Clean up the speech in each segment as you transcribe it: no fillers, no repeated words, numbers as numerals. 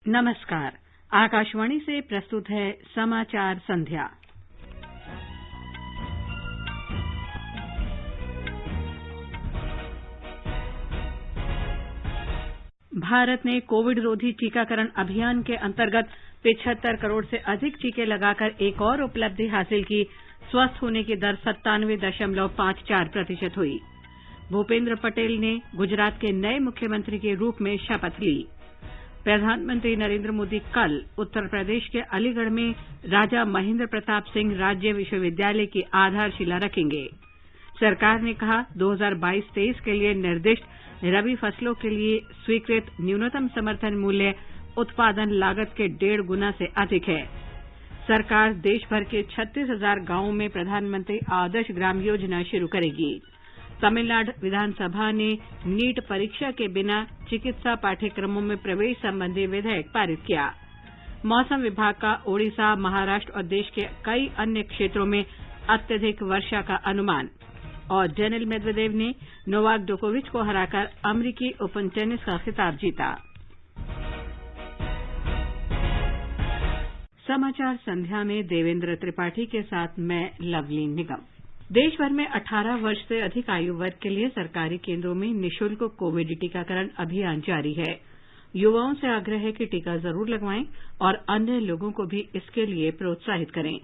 नमस्कार। आकाशवाणी से प्रस्तुत है समाचार संध्या। भारत ने कोविड रोधी टीकाकरण अभियान के अंतर्गत 75 करोड़ से अधिक टीके लगाकर एक और उपलब्धि हासिल की। स्वस्थ होने की दर 97.54% हुई। भूपेंद्र पटेल ने गुजरात के नए मुख्यमंत्री के रूप में शपथ ली। प्रधानमंत्री नरेंद्र मोदी कल उत्तर प्रदेश के अलीगढ़ में राजा महेंद्र प्रताप सिंह राज्य विश्वविद्यालय की आधारशिला रखेंगे। सरकार ने कहा 2022-23 के लिए निर्दिष्ट रबी फसलों के लिए स्वीकृत न्यूनतम समर्थन मूल्य उत्पादन लागत के 1.5 गुना से अधिक है। सरकार देश भर के 36,000 गांवों में प्रधानमंत्री आदर्श ग्राम योजना शुरू करेगी। तमिलनाडु विधानसभा ने नीट परीक्षा के बिना चिकित्सा पाठ्यक्रमों में प्रवेश संबंधी विधेयक पारित किया। मौसम विभाग का ओडिशा, महाराष्ट्र और देश के कई अन्य क्षेत्रों में अत्यधिक वर्षा का अनुमान। और डेनिल मेदवेदेव ने नोवाक जोकोविच को हराकर अमेरिकी ओपन टेनिस का खिताब जीता। समाचार संध्या में देवेंद्र त्रिपाठी के साथ मैं लवली निगम। देश भर में 18 वर्ष से अधिक आयु वर्ग के लिए सरकारी केंद्रों में निःशुल्क कोविड टीकाकरण अभियान जारी है। युवाओं से आग्रह है कि टीका जरूर लगवाएं और अन्य लोगों को भी इसके लिए प्रोत्साहित करें।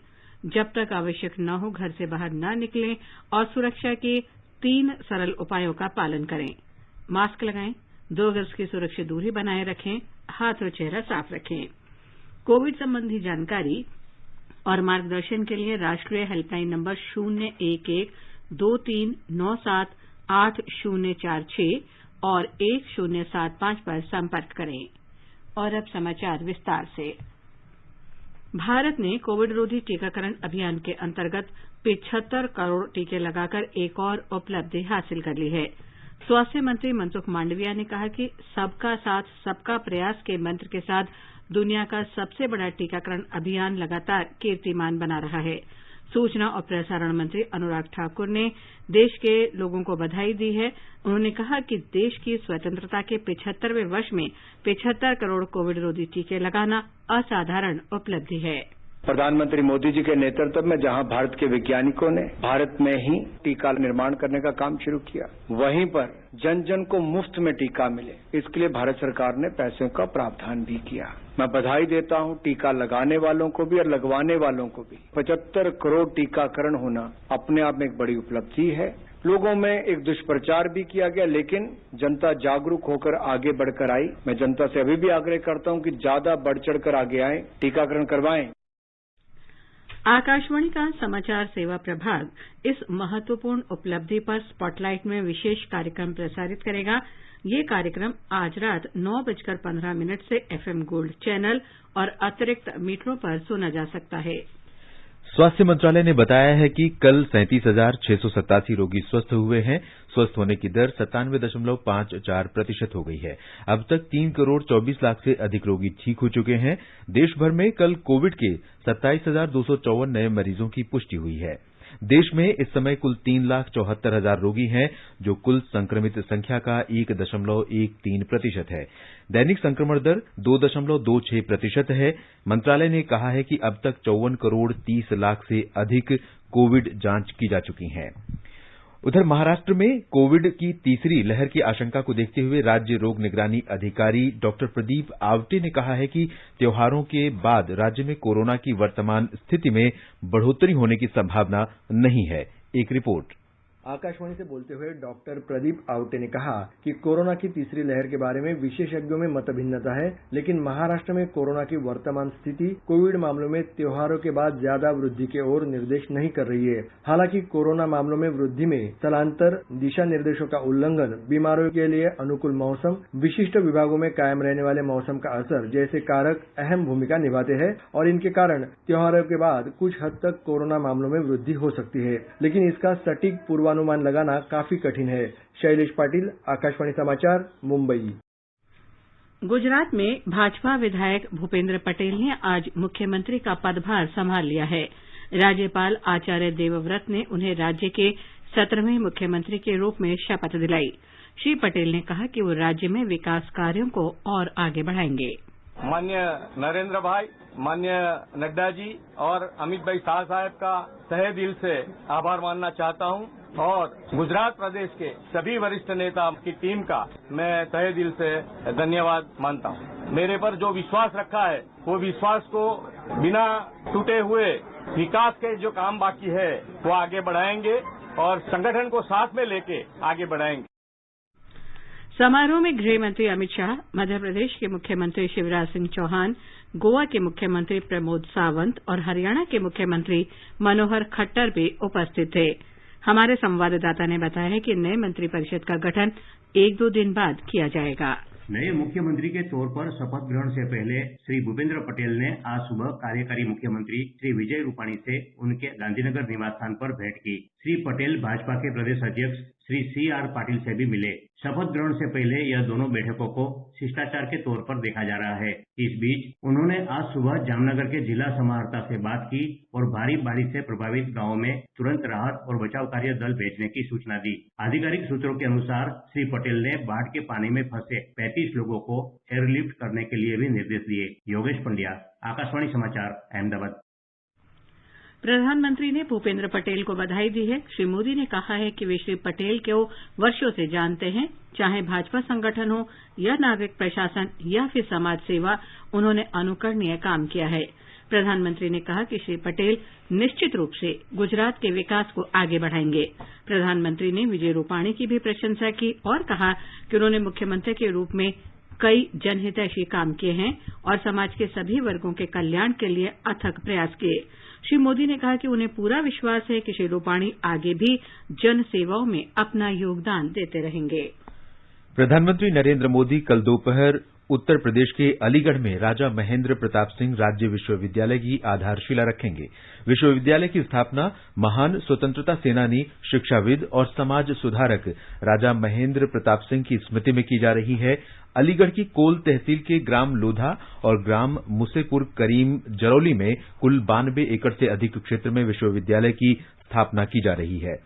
जब तक आवश्यक न हो घर से बाहर न निकलें और सुरक्षा के 3 सरल उपायों का पालन करें। मास्क लगाएं, 2 गज की सुरक्षित दूरी बनाए रखें, हाथ और चेहरा साफ रखें। कोविड संबंधी जानकारी और मार्गदर्शन के लिए राष्ट्रीय हेल्पलाइन नंबर 011-2397-8046 और 1075 पर संपर्क करें। और अब समाचार विस्तार से। भारत ने कोविड रोधी टीकाकरण अभियान के अंतर्गत 75 करोड़ टीके लगाकर एक और उपलब्धि हासिल कर ली है। स्वास्थ्य मंत्री मनसुख मांडविया ने कहा कि सबका साथ सबका प्रयास के मंत्र के साथ दुनिया का सबसे बड़ा टीकाकरण अभियान लगातार कीर्तिमान बना रहा है। सूचना और प्रसारण मंत्री अनुराग ठाकुर ने देश के लोगों को बधाई दी है। उन्होंने कहा कि देश की स्वतंत्रता के 75वें वर्ष में 75 करोड़ कोविड रोधी टीके लगाना असाधारण उपलब्धि है। प्रधानमंत्री मोदी जी के नेतृत्व में जहां भारत के वैज्ञानिकों ने भारत में ही टीका निर्माण करने का काम शुरू किया, वहीं पर जन जन को मुफ्त में टीका मिले, इसके लिए भारत सरकार ने पैसों का प्रावधान भी किया। मैं बधाई देता हूं टीका लगाने वालों को भी और लगवाने वालों को भी। 75 करोड़ टीकाकरण होना अपने आप में एक बड़ी उपलब्धि है। लोगों में एक दुष्प्रचार भी किया गया, लेकिन जनता जागरूक होकर आगे बढ़कर आई। मैं जनता से अभी भी आग्रह करता हूं कि ज्यादा बढ़ चढ़कर आगे आएं, टीकाकरण करवाएं। आकाशवाणी का समाचार सेवा प्रभाग इस महत्वपूर्ण उपलब्धि पर स्पॉटलाइट में विशेष कार्यक्रम प्रसारित करेगा। ये कार्यक्रम आज रात 9:15 से एफएम गोल्ड चैनल और अतिरिक्त मीटरों पर सुना जा सकता है। स्वास्थ्य मंत्रालय ने बताया है कि कल 37,687 रोगी स्वस्थ हुए हैं। स्वस्थ होने की दर 97.54% हो गई है। अब तक 3 करोड़ 24 लाख से अधिक रोगी ठीक हो चुके हैं। देश भर में कल कोविड के 27,254 नए मरीजों की पुष्टि हुई है। देश में इस समय कुल 3,74,000 रोगी हैं, जो कुल संक्रमित संख्या का 1.13% है। दैनिक संक्रमण दर 2.26% है। मंत्रालय ने कहा है कि अब तक 54 करोड़ 30 लाख से अधिक कोविड जांच की जा चुकी हैं। उधर महाराष्ट्र में कोविड की तीसरी लहर की आशंका को देखते हुए राज्य रोग निगरानी अधिकारी डॉक्टर प्रदीप आवटे ने कहा है कि त्योहारों के बाद राज्य में कोरोना की वर्तमान स्थिति में बढ़ोतरी होने की संभावना नहीं है। एक रिपोर्ट। आकाशवाणी से बोलते हुए डॉक्टर प्रदीप आवटे ने कहा कि कोरोना की तीसरी लहर के बारे में विशेषज्ञों में मतभिन्नता है, लेकिन महाराष्ट्र में कोरोना की वर्तमान स्थिति कोविड मामलों में त्योहारों के बाद ज्यादा वृद्धि की ओर निर्देश नहीं कर रही है। हालांकि कोरोना मामलों में वृद्धि में स्थलांतर, दिशा निर्देशों का उल्लंघन, बीमारियों के लिए अनुकूल मौसम, विशिष्ट विभागों में कायम रहने वाले मौसम का असर जैसे कारक अहम भूमिका निभाते हैं और इनके कारण त्योहारों के बाद कुछ हद तक कोरोना मामलों में वृद्धि हो सकती है, लेकिन इसका सटीक पूर्वानुमान लगाना काफी कठिन है। शैलेश पाटिल, आकाशवाणी समाचार, मुंबई। गुजरात में भाजपा विधायक भूपेंद्र पटेल ने आज मुख्यमंत्री का पदभार संभाल लिया है। राज्यपाल आचार्य देवव्रत ने उन्हें राज्य के 17वें मुख्यमंत्री के रूप में शपथ दिलाई। श्री पटेल ने कहा कि वो राज्य में विकास कार्यों को और आगे बढ़ाएंगे। माननीय नरेंद्र भाई, माननीय नड्डा जी और अमित भाई शाह साहब का तहे दिल से आभार मानना चाहता हूं और गुजरात प्रदेश के सभी वरिष्ठ नेता की टीम का मैं तहे दिल से धन्यवाद मानता हूं। मेरे पर जो विश्वास रखा है वो विश्वास को बिना टूटे हुए विकास के जो काम बाकी है वो आगे बढ़ाएंगे और संगठन को साथ में लेके आगे बढ़ाएंगे। समारोह में गृह मंत्री अमित शाह, मध्य प्रदेश के मुख्यमंत्री शिवराज सिंह चौहान, गोवा के मुख्यमंत्री प्रमोद सावंत और हरियाणा के मुख्यमंत्री मनोहर खट्टर भी उपस्थित थे। हमारे संवाददाता ने बताया है कि नए मंत्रिपरिषद का गठन 1-2 दिन बाद किया जाएगा। नए मुख्यमंत्री के तौर पर शपथ ग्रहण से पहले श्री भूपेंद्र पटेल ने आज सुबह कार्यकारी मुख्यमंत्री श्री विजय रूपाणी से उनके गांधीनगर निवास स्थान पर भेंट की। श्री पटेल भाजपा के प्रदेश अध्यक्ष श्री CR पाटिल से भी मिले। शपथ ग्रहण से पहले यह दोनों बैठकों को शिष्टाचार के तौर पर देखा जा रहा है। इस बीच उन्होंने आज सुबह जामनगर के जिला समाहर्ता से बात की और भारी बारिश से प्रभावित गांवों में तुरंत राहत और बचाव कार्य दल भेजने की सूचना दी। आधिकारिक सूत्रों के अनुसार श्री पटेल ने बाढ़ के पानी में फंसे 35 लोगों को एयरलिफ्ट करने के लिए भी निर्देश दिए। योगेश पंड्या, आकाशवाणी समाचार, अहमदाबाद। प्रधानमंत्री ने भूपेंद्र पटेल को बधाई दी है। श्री मोदी ने कहा है कि वे श्री पटेल को वर्षों से जानते हैं। चाहे भाजपा संगठन हो या नागरिक प्रशासन या फिर समाज सेवा, उन्होंने अनुकरणीय काम किया है। प्रधानमंत्री ने कहा कि श्री पटेल निश्चित रूप से गुजरात के विकास को आगे बढ़ाएंगे। प्रधानमंत्री ने विजय रूपाणी की भी प्रशंसा की और कहा कि उन्होंने मुख्यमंत्री के रूप में कई जनहितैषी काम किए हैं और समाज के सभी वर्गों के कल्याण के लिए अथक प्रयास किए। श्री मोदी ने कहा कि उन्हें पूरा विश्वास है कि श्री रूपाणी आगे भी जन सेवाओं में अपना योगदान देते रहेंगे। प्रधानमंत्री नरेंद्र मोदी कल दोपहर उत्तर प्रदेश के अलीगढ़ में राजा महेंद्र प्रताप सिंह राज्य विश्वविद्यालय की आधारशिला रखेंगे। विश्वविद्यालय की स्थापना महान स्वतंत्रता सेनानी, शिक्षाविद और समाज सुधारक राजा महेंद्र प्रताप सिंह की स्मृति में की जा रही है। अलीगढ़ की कोल तहसील के ग्राम लोधा और ग्राम मुसेपुर करीम जरौली में कुल 92 एकड़ से अधिक क्षेत्र में विश्वविद्यालय की स्थापना की जा रही है।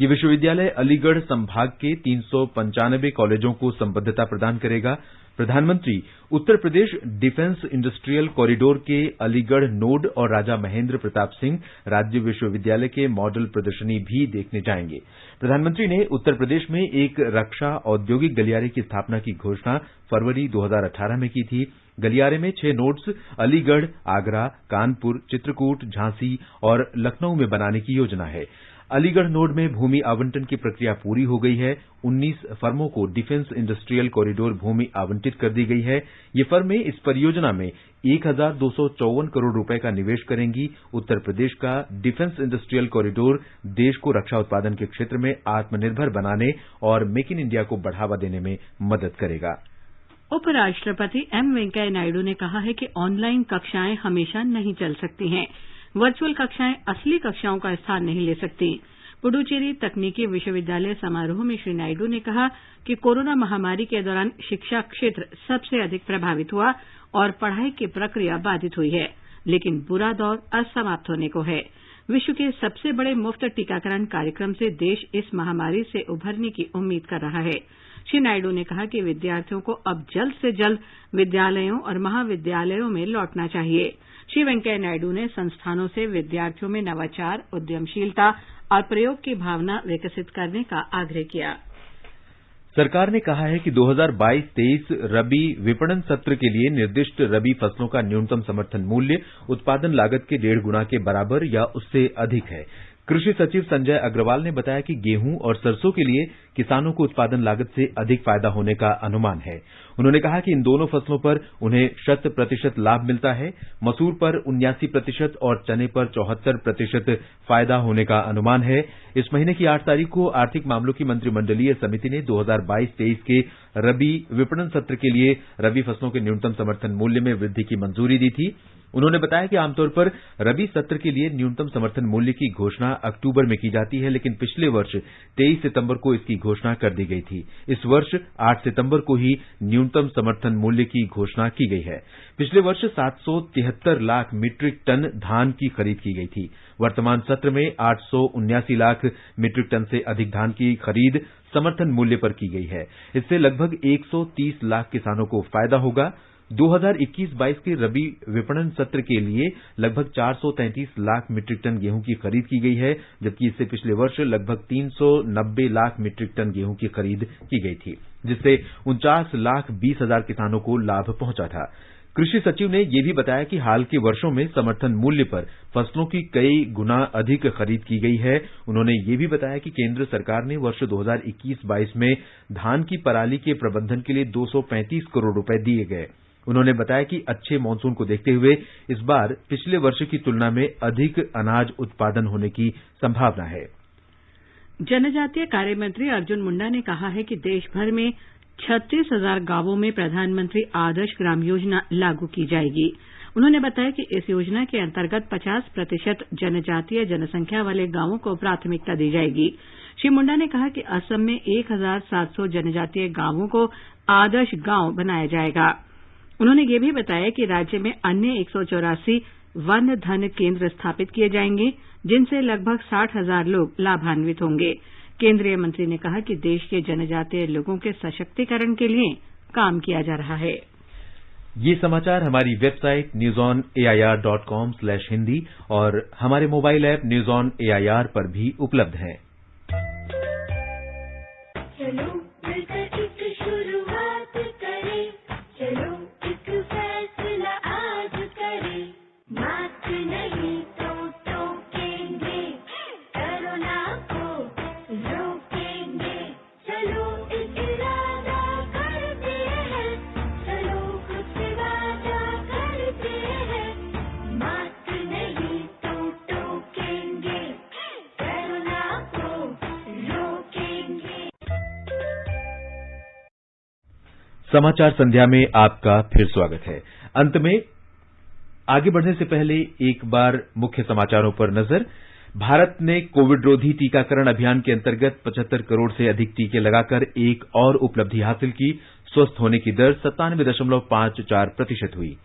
ये विश्वविद्यालय अलीगढ़ संभाग के 395 कॉलेजों को संबद्धता प्रदान करेगा। प्रधानमंत्री Uttar Pradesh defence industrial corridor के अलीगढ़ नोड और राजा महेंद्र प्रताप सिंह राज्य विश्वविद्यालय के मॉडल प्रदर्शनी भी देखने जाएंगे। प्रधानमंत्री ने उत्तर प्रदेश में एक रक्षा औद्योगिक गलियारे की स्थापना की घोषणा फरवरी 2018 में की थी। गलियारे में 6 नोड्स अलीगढ़, आगरा, कानपुर, चित्रकूट, झांसी और लखनऊ में बनाने की योजना है। अलीगढ़ नोड में भूमि आवंटन की प्रक्रिया पूरी हो गई है। 19 फर्मों को डिफेंस इंडस्ट्रियल कॉरिडोर भूमि आवंटित कर दी गई है। ये फर्में इस परियोजना में 1254 करोड़ रुपए का निवेश करेंगी। उत्तर प्रदेश का डिफेंस इंडस्ट्रियल कॉरिडोर देश को रक्षा उत्पादन के क्षेत्र में आत्मनिर्भर बनाने और मेक इन इंडिया को बढ़ावा देने में मदद करेगा। उपराष्ट्रपति एम वेंकैया नायडू ने कहा है कि ऑनलाइन कक्षाएं हमेशा नहीं चल सकती हैं। वर्चुअल कक्षाएं असली कक्षाओं का स्थान नहीं ले सकती। पुडुचेरी तकनीकी विश्वविद्यालय समारोह में श्री नायडू ने कहा कि कोरोना महामारी के दौरान शिक्षा क्षेत्र सबसे अधिक प्रभावित हुआ और पढ़ाई की प्रक्रिया बाधित हुई है, लेकिन बुरा दौर असमाप्त होने को है। विश्व के सबसे बड़े मुफ्त टीकाकरण कार्यक्रम से देश इस महामारी से उभरने की उम्मीद कर रहा है। श्री नायडू ने कहा कि विद्यार्थियों को अब जल्द से जल्द विद्यालयों और महाविद्यालयों में लौटना चाहिए। श्री वेंकैया नायडू ने संस्थानों से विद्यार्थियों में नवाचार, उद्यमशीलता और प्रयोग की भावना विकसित करने का आग्रह किया। सरकार ने कहा है कि 2022-23 रबी विपणन सत्र के लिए निर्दिष्ट रबी फसलों का न्यूनतम समर्थन मूल्य उत्पादन लागत के 1.5 गुना के बराबर या उससे अधिक है। कृषि सचिव संजय अग्रवाल ने बताया कि गेहूं और सरसों के लिए किसानों को उत्पादन लागत से अधिक फायदा होने का अनुमान है। उन्होंने कहा कि इन दोनों फसलों पर उन्हें 100% लाभ मिलता है। मसूर पर 79% और चने पर 74% फायदा होने का अनुमान है। इस महीने की 8 तारीख को आर्थिक मामलों की मंत्रिमंडलीय समिति ने 2022-23 के रबी विपणन सत्र के लिए रबी फसलों के न्यूनतम समर्थन मूल्य में वृद्धि की मंजूरी दी थी। उन्होंने बताया कि आमतौर पर रबी सत्र के लिए न्यूनतम समर्थन मूल्य की घोषणा अक्टूबर में की जाती है, लेकिन पिछले वर्ष 23 सितंबर को इसकी घोषणा कर दी गई थी। इस वर्ष 8 सितंबर को ही न्यूनतम समर्थन मूल्य की घोषणा की गई है। पिछले वर्ष 773 लाख मीट्रिक टन धान की खरीद की गई थी। वर्तमान सत्र में 879 लाख मीट्रिक टन से अधिक धान की खरीद समर्थन मूल्य पर की गई है। इससे लगभग 130 लाख किसानों को फायदा होगा। 2021-22 के रबी विपणन सत्र के लिए लगभग 433 लाख मीट्रिक टन गेहूं की खरीद की गई है, जबकि इससे पिछले वर्ष लगभग 390 लाख मीट्रिक टन गेहूं की खरीद की गई थी, जिससे 49,20,000 किसानों को लाभ पहुंचा था। कृषि सचिव ने यह भी बताया कि हाल के वर्षों में समर्थन मूल्य पर फसलों की कई गुना अधिक खरीद की गई है। उन्होंने यह भी बताया कि केंद्र सरकार ने वर्ष 2021-22 में धान की पराली के प्रबंधन के लिए 235 करोड़ रुपए दिए गए। उन्होंने बताया कि अच्छे मानसून को देखते हुए इस बार पिछले वर्ष की तुलना में अधिक अनाज उत्पादन होने की संभावना है। जनजातीय कार्य मंत्री अर्जुन मुंडा ने कहा है कि देश भर में 36,000 गांवों में प्रधानमंत्री आदर्श ग्राम योजना लागू की जाएगी। उन्होंने बताया कि इस योजना के अंतर्गत 50% जनजातीय जनसंख्या वाले गांवों को प्राथमिकता दी जाएगी। श्री मुंडा ने कहा कि असम में 1,700 जनजातीय गांवों को आदर्श गांव बनाया जाएगा। उन्होंने यह भी बताया कि राज्य में अन्य 184 वन धन केंद्र स्थापित किए जाएंगे, जिनसे लगभग 60,000 लोग लाभान्वित होंगे। केंद्रीय मंत्री ने कहा कि देश के जनजातीय लोगों के सशक्तिकरण के लिए काम किया जा रहा है। ये समाचार हमारी वेबसाइट newsonair.com/hindi और हमारे mobile app news on AIR पर भी उपलब्ध है। चलो मिलकर एक शुरुआत करें, चलो एक फैसला आज करें, मास्क नहीं तो टोकेंगे, कोरोना को रोकेंगे, चलो एक इरादा करते हैं, चलो खुद से वादा करते हैं, मास्क नहीं तो टोकेंगे, कोरोना को रोकेंगे। समाचार संध्या में आपका फिर स्वागत है। अंत में आगे बढ़ने से पहले एक बार मुख्य समाचारों पर नजर। भारत ने कोविड रोधी टीकाकरण अभियान के अंतर्गत 75 करोड़ से अधिक टीके लगाकर एक और उपलब्धि हासिल की। स्वस्थ होने की दर 97.54% हुई।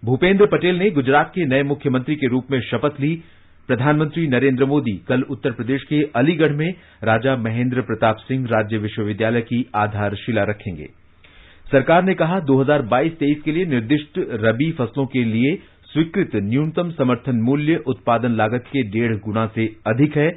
भूपेंद्र पटेल ने गुजरात के नए मुख्यमंत्री के रूप में शपथ ली। प्रधानमंत्री नरेंद्र मोदी कल उत्तर प्रदेश के अलीगढ़ में राजा महेंद्र प्रताप सिंह राज्य विश्वविद्यालय की आधारशिला रखेंगे। सरकार ने कहा 2022-23 के लिए निर्दिष्ट रबी फसलों के लिए स्वीकृत न्यूनतम समर्थन मूल्य उत्पादन लागत के 1.5 गुना से अधिक है।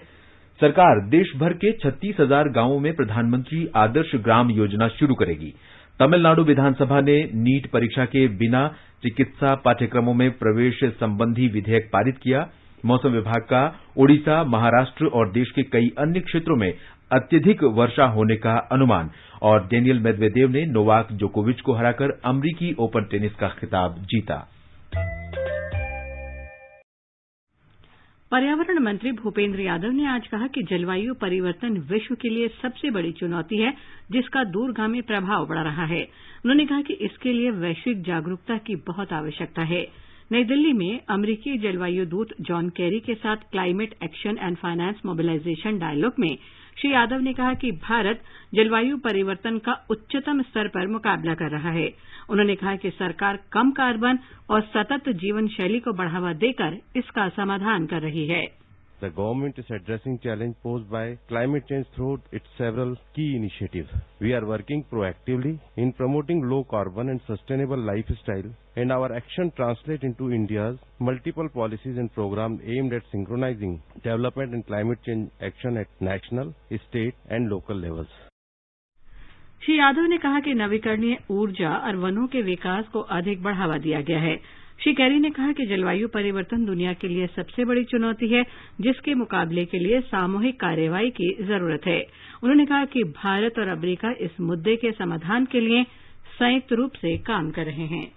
सरकार देश भर के 36,000 गांवों में प्रधानमंत्री आदर्श ग्राम योजना शुरू करेगी। तमिलनाडु विधानसभा ने नीट परीक्षा के बिना चिकित्सा पाठ्यक्रमों में प्रवेश संबंधी विधेयक पारित किया। मौसम विभाग का ओडिशा, महाराष्ट्र और देश के कई अन्य क्षेत्रों में अत्यधिक वर्षा होने का अनुमान। और डेनियल मेदवेदेव ने नोवाक जोकोविच को हराकर अमरीकी ओपन टेनिस का खिताब जीता। पर्यावरण मंत्री भूपेंद्र यादव ने आज कहा कि जलवायु परिवर्तन विश्व के लिए सबसे बड़ी चुनौती है, जिसका दूरगामी प्रभाव पड़ रहा है। उन्होंने कहा कि इसके लिए वैश्विक जागरूकता की बहुत आवश्यकता है। नई दिल्ली में अमरीकी जलवायु दूत जॉन केरी के साथ climate action and finance mobilization dialogue में श्री यादव ने कहा कि भारत जलवायु परिवर्तन का उच्चतम स्तर पर मुकाबला कर रहा है। उन्होंने कहा कि सरकार कम कार्बन और सतत जीवन शैली को बढ़ावा देकर इसका समाधान कर रही है। The government is addressing challenge posed by climate change through its several key initiatives. We are working proactively in promoting low carbon and sustainable lifestyle, and our action translate into India's multiple policies and programs aimed at synchronizing development and climate change action at national, state and local levels. Shri Yadav ने कहा कि नवीकरणीय ऊर्जा और वनों के विकास को अधिक बढ़ावा दिया गया है। श्री कैरी ने कहा कि जलवायु परिवर्तन दुनिया के लिए सबसे बड़ी चुनौती है, जिसके मुकाबले के लिए सामूहिक कार्रवाई की जरूरत है। उन्होंने कहा कि भारत और अमेरिका इस मुद्दे के समाधान के लिए संयुक्त रूप से काम कर रहे हैं।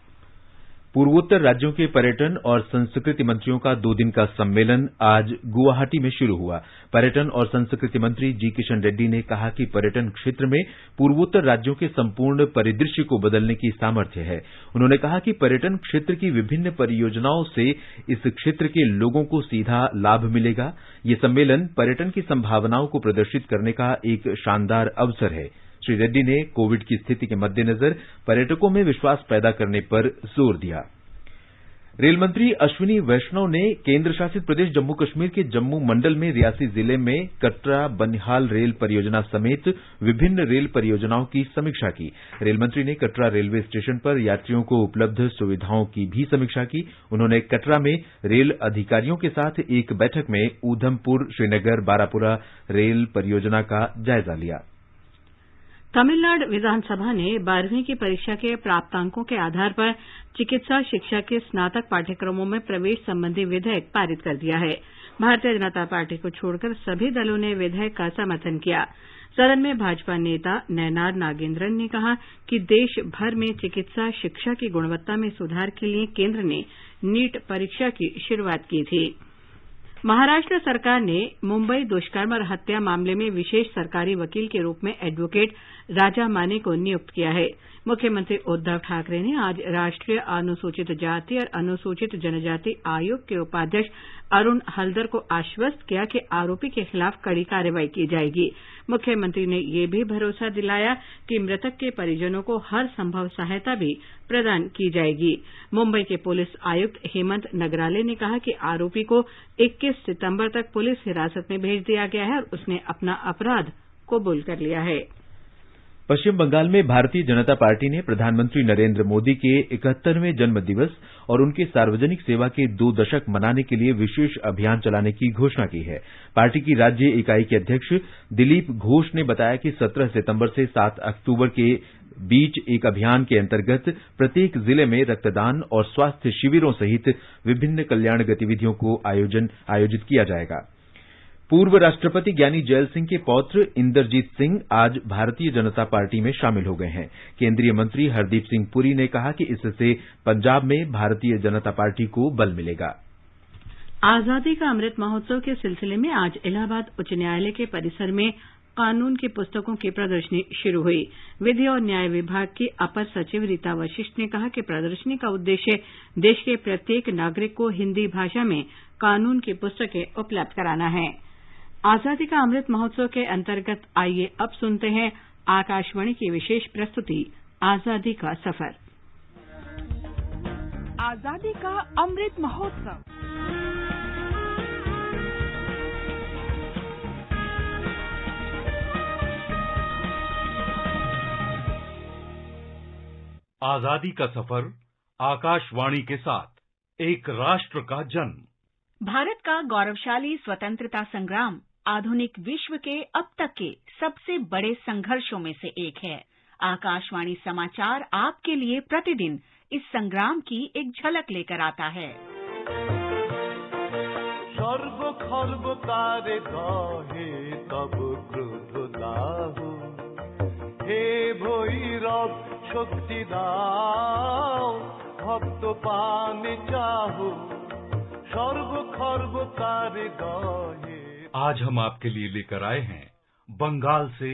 पूर्वोत्तर राज्यों के पर्यटन और संस्कृति मंत्रियों का 2 दिन का सम्मेलन आज गुवाहाटी में शुरू हुआ। पर्यटन और संस्कृति मंत्री जी किशन रेड्डी ने कहा कि पर्यटन क्षेत्र में पूर्वोत्तर राज्यों के संपूर्ण परिदृश्य को बदलने की सामर्थ्य है। उन्होंने कहा कि पर्यटन क्षेत्र की विभिन्न परियोजनाओं से इस क्षेत्र के लोगों को सीधा लाभ मिलेगा। ये सम्मेलन पर्यटन की संभावनाओं को प्रदर्शित करने का एक शानदार अवसर है। श्री रेड्डी ने कोविड की स्थिति के मद्देनजर पर्यटकों में विश्वास पैदा करने पर जोर दिया। रेल मंत्री अश्विनी वैष्णव ने केंद्र शासित प्रदेश जम्मू कश्मीर के जम्मू मंडल में रियासी जिले में कटरा बनिहाल रेल परियोजना समेत विभिन्न रेल परियोजनाओं की समीक्षा की। रेल मंत्री ने कटरा रेलवे स्टेशन पर यात्रियों को उपलब्ध सुविधाओं की भी समीक्षा की। उन्होंने कटरा में रेल अधिकारियों के साथ एक बैठक में ऊधमपुर श्रीनगर बारापुरा रेल परियोजना का जायजा लिया। तमिलनाडु विधानसभा ने 12वीं की परीक्षा के प्राप्तांकों के आधार पर चिकित्सा शिक्षा के स्नातक पाठ्यक्रमों में प्रवेश संबंधी विधेयक पारित कर दिया है। भारतीय जनता पार्टी को छोड़कर सभी दलों ने विधेयक का समर्थन किया। सदन में भाजपा नेता नयनार नागेंद्रन ने कहा कि देश भर में चिकित्सा शिक्षा की गुणवत्ता में सुधार के लिए केंद्र ने नीट परीक्षा की शुरूआत की थी। महाराष्ट्र सरकार ने मुंबई दुष्कर्म और हत्या मामले में विशेष सरकारी वकील के रूप में एडवोकेट राजा माने को नियुक्त किया है। मुख्यमंत्री उद्धव ठाकरे ने आज राष्ट्रीय अनुसूचित जाति और अनुसूचित जनजाति आयोग के उपाध्यक्ष अरुण हल्दर को आश्वस्त किया कि आरोपी के खिलाफ कड़ी कार्रवाई की जाएगी। मुख्यमंत्री ने यह भी भरोसा दिलाया कि मृतक के परिजनों को हर संभव सहायता भी प्रदान की जाएगी। मुंबई के पुलिस आयुक्त हेमंत नगराले ने कहा कि आरोपी को 21 सितंबर तक पुलिस हिरासत में भेज दिया गया है और उसने अपना अपराध कबूल कर लिया है। पश्चिम बंगाल में भारतीय जनता पार्टी ने प्रधानमंत्री नरेंद्र मोदी के 71वें जन्म दिवस और उनके सार्वजनिक सेवा के 2 दशक मनाने के लिए विशेष अभियान चलाने की घोषणा की है। पार्टी की राज्य इकाई के अध्यक्ष दिलीप घोष ने बताया कि 17 सितंबर से 7 अक्टूबर के बीच एक अभियान के अंतर्गत प्रत्येक जिले में रक्तदान और स्वास्थ्य शिविरों सहित विभिन्न कल्याण गतिविधियों को आयोजित किया जाएगा। पूर्व राष्ट्रपति ज्ञानी जैल सिंह के पौत्र इंदरजीत सिंह आज भारतीय जनता पार्टी में शामिल हो गए हैं। केंद्रीय मंत्री हरदीप सिंह पुरी ने कहा कि इससे पंजाब में भारतीय जनता पार्टी को बल मिलेगा। आजादी का अमृत महोत्सव के सिलसिले में आज इलाहाबाद उच्च न्यायालय के परिसर में कानून की पुस्तकों की प्रदर्शनी शुरू हुई। विधि और न्याय विभाग की अपर सचिव रीता वशिष्ठ ने कहा कि प्रदर्शनी का उद्देश्य देश के प्रत्येक नागरिक को हिन्दी भाषा में कानून की पुस्तकें उपलब्ध कराना है। आजादी का अमृत महोत्सव के अंतर्गत आइए अब सुनते हैं आकाशवाणी की विशेष प्रस्तुति आजादी का सफर। आजादी का अमृत महोत्सव। आजादी का सफर आकाशवाणी के साथ एक राष्ट्र का जन्म। भारत का गौरवशाली स्वतंत्रता संग्राम आधुनिक विश्व के अब तक के सबसे बड़े संघर्षों में से एक है। आकाशवाणी समाचार आपके लिए प्रतिदिन इस संग्राम की एक झलक लेकर आता है। सर्व खर्व कार्य गाहे तब क्रोध दाहु, हे भैरव शक्ति दाओ, भक्त पानी चाहू, सर्व खर्व कार्य गाहे। आज हम आपके लिए लेकर आए हैं बंगाल से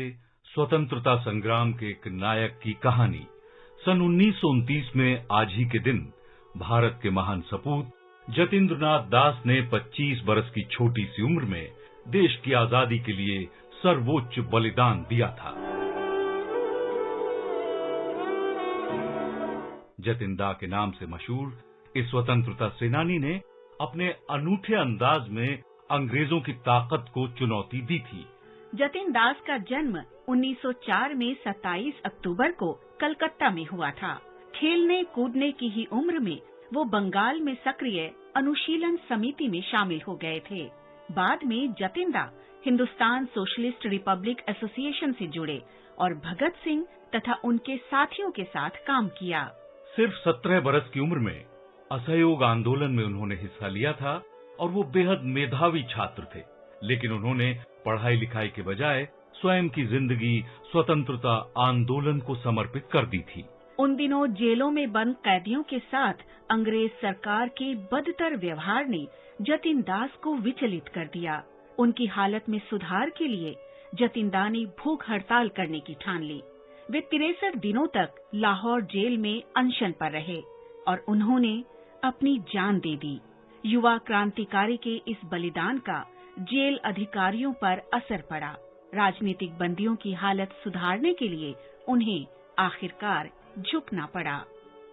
स्वतंत्रता संग्राम के एक नायक की कहानी। सन 1929 में आज ही के दिन भारत के महान सपूत जतीन्द्रनाथ दास ने 25 बरस की छोटी सी उम्र में देश की आजादी के लिए सर्वोच्च बलिदान दिया था। जतिंदा के नाम से मशहूर इस स्वतंत्रता सेनानी ने अपने अनूठे अंदाज में अंग्रेजों की ताकत को चुनौती दी थी। जतिन दास का जन्म 1904 में 27 अक्टूबर को कलकत्ता में हुआ था। खेलने कूदने की ही उम्र में वो बंगाल में सक्रिय अनुशीलन समिति में शामिल हो गए थे। बाद में जतिंदा हिंदुस्तान सोशलिस्ट रिपब्लिक एसोसिएशन से जुड़े और भगत सिंह तथा उनके साथियों के साथ काम किया। सिर्फ 17 बरस की उम्र में असहयोग आंदोलन में उन्होंने हिस्सा लिया था और वो बेहद मेधावी छात्र थे, लेकिन उन्होंने पढ़ाई लिखाई के बजाय स्वयं की जिंदगी स्वतंत्रता आंदोलन को समर्पित कर दी थी। उन दिनों जेलों में बंद कैदियों के साथ अंग्रेज सरकार के बदतर व्यवहार ने जतिन दास को विचलित कर दिया। उनकी हालत में सुधार के लिए जतिंदा ने भूख हड़ताल करने की ठान ली। वे 63 दिनों तक लाहौर जेल में अनशन पर रहे और उन्होंने अपनी जान दे दी। युवा क्रांतिकारी के इस बलिदान का जेल अधिकारियों पर असर पड़ा। राजनीतिक बंदियों की हालत सुधारने के लिए उन्हें आखिरकार झुकना पड़ा।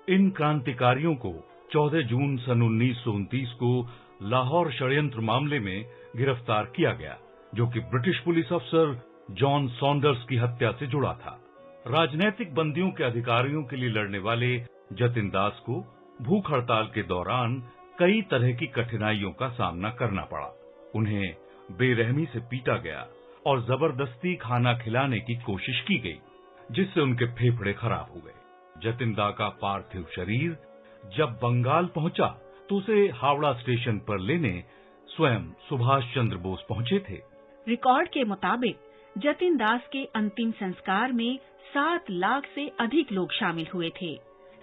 इन क्रांतिकारियों को 14 जून सन 1929 को लाहौर षड्यंत्र मामले में गिरफ्तार किया गया, जो कि ब्रिटिश पुलिस अफसर जॉन सॉन्डर्स की हत्या से जुड़ा था। राजनैतिक बंदियों के अधिकारियों के लिए लड़ने वाले जतिन दास को भूख हड़ताल के दौरान कई तरह की कठिनाइयों का सामना करना पड़ा। उन्हें बेरहमी से पीटा गया और जबरदस्ती खाना खिलाने की कोशिश की गई, जिससे उनके फेफड़े खराब हो गए। जतिन दा का पार्थिव शरीर जब बंगाल पहुंचा तो उसे हावड़ा स्टेशन पर लेने स्वयं सुभाष चंद्र बोस पहुंचे थे। रिकॉर्ड के मुताबिक जतिन दास के अंतिम संस्कार में 7 लाख से अधिक लोग शामिल हुए थे।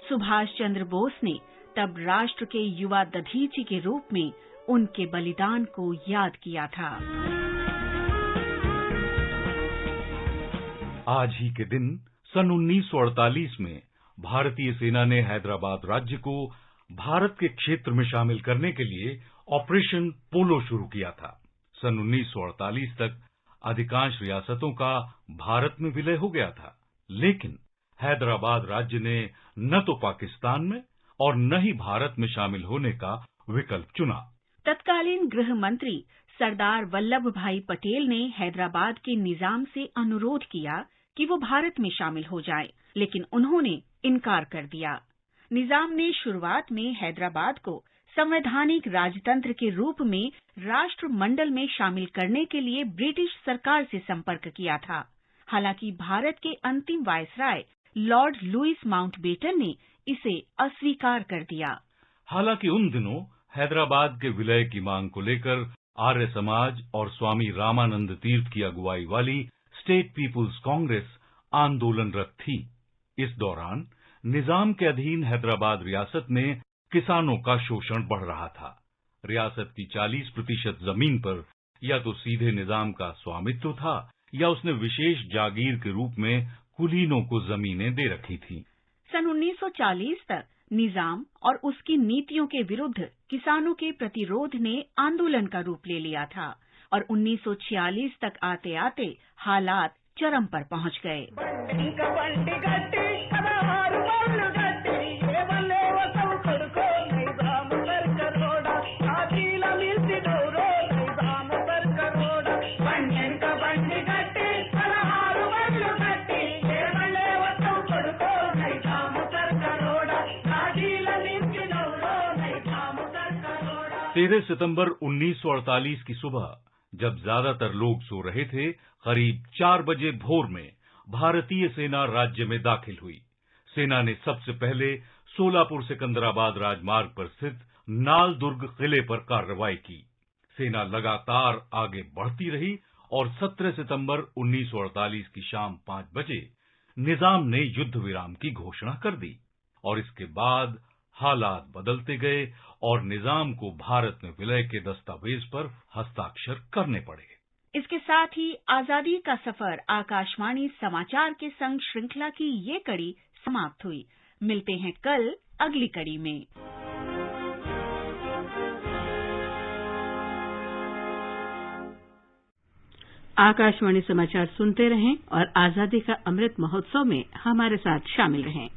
सुभाष चंद्र बोस ने तब राष्ट्र के युवा दधीची के रूप में उनके बलिदान को याद किया था। आज ही के दिन सन 1948 में भारतीय सेना ने हैदराबाद राज्य को भारत के क्षेत्र में शामिल करने के लिए ऑपरेशन पोलो शुरू किया था। सन 1948 तक अधिकांश रियासतों का भारत में विलय हो गया था, लेकिन हैदराबाद राज्य ने न तो पाकिस्तान में और न ही भारत में शामिल होने का विकल्प चुना। तत्कालीन गृह मंत्री सरदार वल्लभ भाई पटेल ने हैदराबाद के निजाम से अनुरोध किया कि वो भारत में शामिल हो जाए, लेकिन उन्होंने इनकार कर दिया। निजाम ने शुरुआत में हैदराबाद को संवैधानिक राजतंत्र के रूप में राष्ट्रमंडल में शामिल करने के लिए ब्रिटिश सरकार से संपर्क किया था। हालांकि भारत के अंतिम वायसराय लॉर्ड लुईस माउंटबेटन ने इसे अस्वीकार कर दिया। हालांकि उन दिनों हैदराबाद के विलय की मांग को लेकर आर्य समाज और स्वामी रामानंद तीर्थ की अगुवाई वाली स्टेट पीपुल्स कांग्रेस आंदोलनरत थी। इस दौरान निजाम के अधीन हैदराबाद रियासत में किसानों का शोषण बढ़ रहा था। रियासत की 40% जमीन पर या तो सीधे निजाम का स्वामित्व था या उसने विशेष जागीर के रूप में कुलीनों को जमीनें दे रखी थी। सन 1940 तक निजाम और उसकी नीतियों के विरुद्ध किसानों के प्रतिरोध ने आंदोलन का रूप ले लिया था और 1946 तक आते आते हालात चरम पर पहुंच गए। तेरह सितंबर 1948 की सुबह जब ज्यादातर लोग सो रहे थे, करीब 4 बजे भोर में भारतीय सेना राज्य में दाखिल हुई। सेना ने सबसे पहले सोलापुर सिकंदराबाद राजमार्ग पर स्थित नाल दुर्ग किले पर कार्रवाई की। सेना लगातार आगे बढ़ती रही और 17 सितंबर 1948 की शाम 5 बजे निजाम ने युद्ध विराम की घोषणा कर दी और इसके बाद हालात बदलते गए और निजाम को भारत में विलय के दस्तावेज पर हस्ताक्षर करने पड़े। इसके साथ ही आजादी का सफर आकाशवाणी समाचार के संग श्रृंखला की ये कड़ी समाप्त हुई। मिलते हैं कल अगली कड़ी में। आकाशवाणी समाचार सुनते रहें और आजादी का अमृत महोत्सव में हमारे साथ शामिल रहें।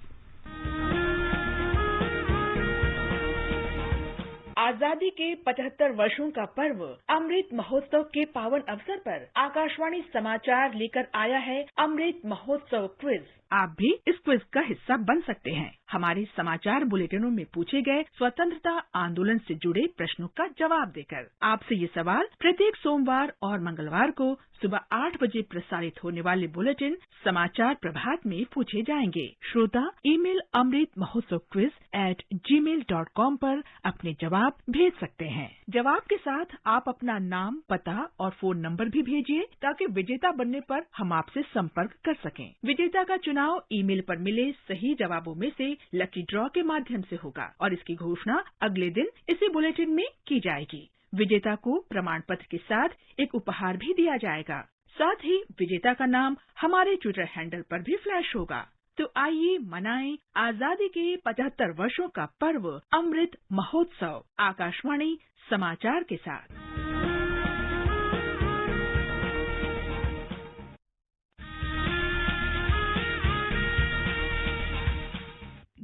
आजादी के 75 वर्षों का पर्व अमृत महोत्सव के पावन अवसर पर आकाशवाणी समाचार लेकर आया है अमृत महोत्सव क्विज। आप भी इस क्विज का हिस्सा बन सकते हैं। हमारे समाचार बुलेटिनों में पूछे गए स्वतंत्रता आंदोलन से जुड़े प्रश्नों का जवाब देकर आपसे ये सवाल प्रत्येक सोमवार और मंगलवार को सुबह 8 बजे प्रसारित होने वाले बुलेटिन समाचार प्रभात में पूछे जाएंगे। श्रोता ईमेल amritmahotsavquiz@gmail.com पर अपने जवाब भेज सकते हैं। जवाब के साथ आप अपना नाम, पता और फोन नंबर भी भेजिए ताकि विजेता बनने पर हम आपसे संपर्क कर सकें। विजेता का चुनाव ईमेल पर मिले सही जवाबों में से लकी ड्रॉ के माध्यम से होगा और इसकी घोषणा अगले दिन इसी बुलेटिन में की जाएगी। विजेता को प्रमाण पत्र के साथ एक उपहार भी दिया जाएगा। साथ ही विजेता का नाम हमारे ट्विटर हैंडल पर भी फ्लैश होगा। तो आइए मनाएं आजादी के 75 वर्षों का पर्व अमृत महोत्सव आकाशवाणी समाचार के साथ।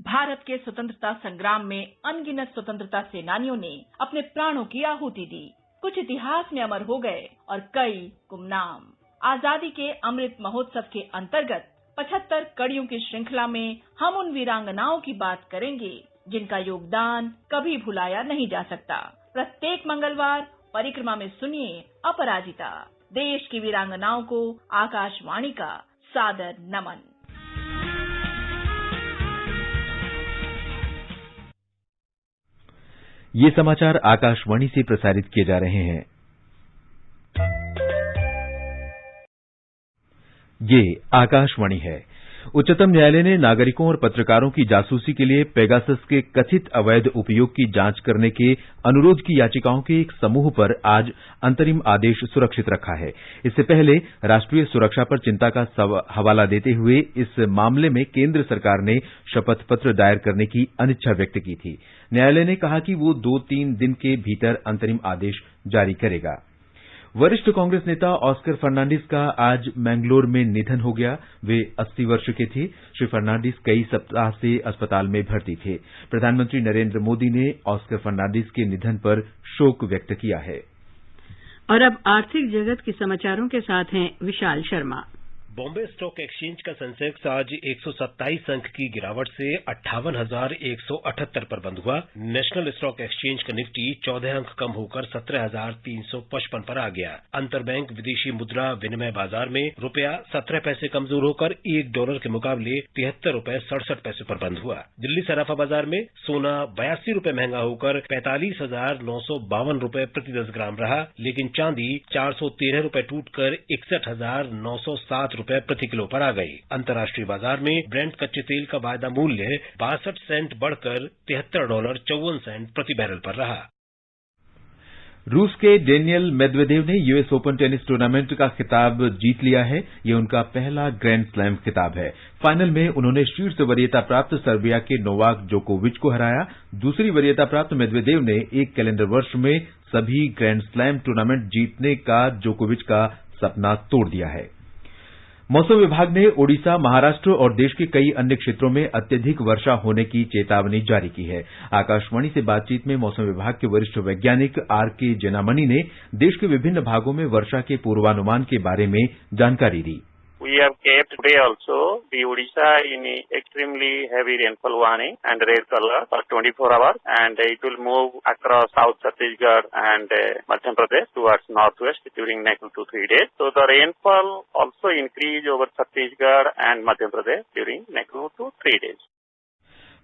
भारत के स्वतंत्रता संग्राम में अनगिनत स्वतंत्रता सेनानियों ने अपने प्राणों की आहुति दी। कुछ इतिहास में अमर हो गए और कई गुमनाम। आजादी के अमृत महोत्सव के अंतर्गत 75 कड़ियों की श्रृंखला में हम उन वीरांगनाओं की बात करेंगे जिनका योगदान कभी भुलाया नहीं जा सकता। प्रत्येक मंगलवार परिक्रमा में सुनिए अपराजिता, देश की वीरांगनाओं को आकाशवाणी का सादर नमन। ये समाचार आकाशवाणी से प्रसारित किए जा रहे हैं। ये आकाशवाणी है। उच्चतम न्यायालय ने नागरिकों और पत्रकारों की जासूसी के लिए पेगासस के कथित अवैध उपयोग की जांच करने के अनुरोध की याचिकाओं के एक समूह पर आज अंतरिम आदेश सुरक्षित रखा है। इससे पहले राष्ट्रीय सुरक्षा पर चिंता का हवाला देते हुए इस मामले में केंद्र सरकार ने शपथ पत्र दायर करने की अनिच्छा व्यक्त की थी। न्यायालय ने कहा कि वो 2-3 दिन के भीतर अंतरिम आदेश जारी करेगा। वरिष्ठ कांग्रेस नेता ऑस्कर फर्नांडिस का आज मैंगलोर में निधन हो गया। वे 80 वर्ष के थे। श्री फर्नांडिस कई सप्ताह से अस्पताल में भर्ती थे। प्रधानमंत्री नरेंद्र मोदी ने ऑस्कर फर्नांडिस के निधन पर शोक व्यक्त किया है। और अब आर्थिक जगत के समाचारों के साथ हैं विशाल शर्मा। बॉम्बे स्टॉक एक्सचेंज का सेंसेक्स आज 127 अंक की गिरावट से 58,178 पर बंद हुआ। नेशनल स्टॉक एक्सचेंज का निफ्टी 14 अंक कम होकर 17,355 पर आ गया। अंतरबैंक विदेशी मुद्रा विनिमय बाजार में रुपया 17 पैसे कमजोर होकर $1 के मुकाबले 73 रुपए 67 पैसे पर बंद हुआ। दिल्ली सराफा बाजार में सोना 82 रुपए महंगा होकर 45,952 रुपए प्रति 10 ग्राम रहा, लेकिन चांदी 413 रुपए टूटकर 61,907 रुपए प्रति किलो पर आ गई। अंतर्राष्ट्रीय बाजार में ब्रेंट कच्चे तेल का वायदा मूल्य 62 सेंट बढ़कर $73.54 प्रति बैरल पर रहा। रूस के डेनियल मेदवेदेव ने यूएस ओपन टेनिस टूर्नामेंट का खिताब जीत लिया है। ये उनका पहला ग्रैंड स्लैम खिताब है। फाइनल में उन्होंने शीर्ष वरीयता प्राप्त सर्बिया के नोवाक जोकोविच को हराया। दूसरी वरीयता प्राप्त मेदवेदेव ने एक कैलेंडर वर्ष में सभी ग्रैंड स्लैम टूर्नामेंट जीतने का जोकोविच का सपना तोड़ दिया है। मौसम विभाग ने ओडिशा, महाराष्ट्र और देश के कई अन्य क्षेत्रों में अत्यधिक वर्षा होने की चेतावनी जारी की है। आकाशवाणी से बातचीत में मौसम विभाग के वरिष्ठ वैज्ञानिक आर.के. जेनामणि ने देश के विभिन्न भागों में वर्षा के पूर्वानुमान के बारे में जानकारी दी। We have kept today also the Odisha in extremely heavy rainfall warning and red color for 24 hours, and it will move across South Chhattisgarh and Madhya Pradesh towards northwest during next 2 to 3 days. So the rainfall also increase over Chhattisgarh and Madhya Pradesh during next 2 to 3 days.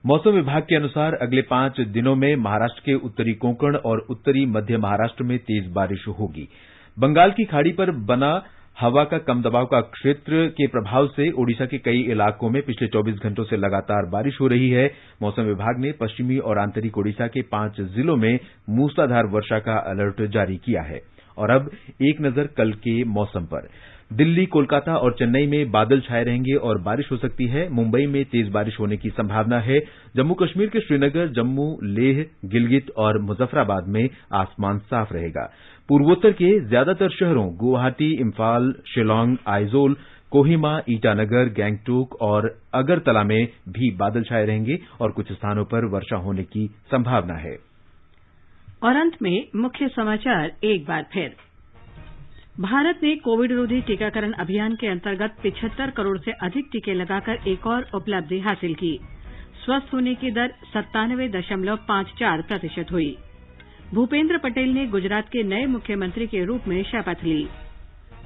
मौसम विभाग के अनुसार अगले 5 दिनों में महाराष्ट्र के उत्तरी कोंकण और उत्तरी मध्य महाराष्ट्र में तेज बारिश होगी। बंगाल की खाड़ी पर बना हवा का कम दबाव का क्षेत्र के प्रभाव से ओडिशा के कई इलाकों में पिछले 24 घंटों से लगातार बारिश हो रही है। मौसम विभाग ने पश्चिमी और आंतरिक ओडिशा के 5 जिलों में मूसलाधार वर्षा का अलर्ट जारी किया है। और अब एक नजर कल के मौसम पर। दिल्ली, कोलकाता और चेन्नई में बादल छाए रहेंगे और बारिश हो सकती है। मुंबई में तेज बारिश होने की संभावना है। जम्मू कश्मीर के श्रीनगर, जम्मू, लेह, गिलगित और मुजफ्फराबाद में आसमान साफ रहेगा। पूर्वोत्तर के ज्यादातर शहरों गुवाहाटी, इम्फाल, शिलांग, आइजोल, कोहिमा, ईटानगर, गैंगटोक और अगरतला में भी बादल छाए रहेंगे और कुछ स्थानों पर वर्षा होने की संभावना है। और अंत में मुख्य समाचार एक बार फिर। भारत ने कोविड विरोधी टीकाकरण अभियान के अंतर्गत 75 करोड़ से अधिक टीके लगाकर एक और उपलब्धि हासिल की। स्वस्थ होने की दर 97.54% हुई। भूपेंद्र पटेल ने गुजरात के नए मुख्यमंत्री के रूप में शपथ ली।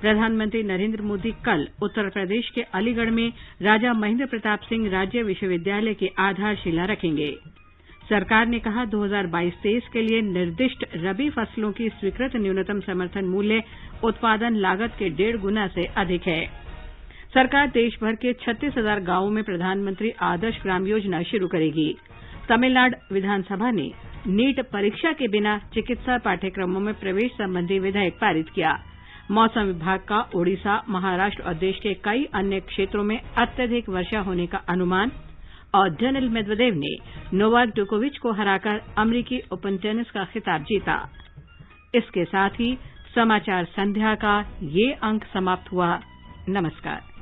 प्रधानमंत्री नरेंद्र मोदी कल उत्तर प्रदेश के अलीगढ़ में राजा महेंद्र प्रताप सिंह राज्य विश्वविद्यालय की आधारशिला रखेंगे। सरकार ने कहा 2022-23 के लिए निर्दिष्ट रबी फसलों की स्वीकृत न्यूनतम समर्थन मूल्य उत्पादन लागत के 1.5 गुना से अधिक है। सरकार देश भर के 36,000 गांवों में प्रधानमंत्री आदर्श ग्राम योजना शुरू करेगी। तमिलनाडु विधानसभा ने नीट परीक्षा के बिना चिकित्सा पाठ्यक्रमों में प्रवेश संबंधी विधेयक पारित किया। मौसम विभाग का ओडिशा, महाराष्ट्र और देश के कई अन्य क्षेत्रों में अत्यधिक वर्षा होने का अनुमान। और डेनियल मेदवेदेव ने नोवाक जोकोविच को हराकर अमेरिकी ओपन टेनिस का खिताब जीता। इसके साथ ही समाचार संध्या का ये अंक समाप्त हुआ। नमस्कार।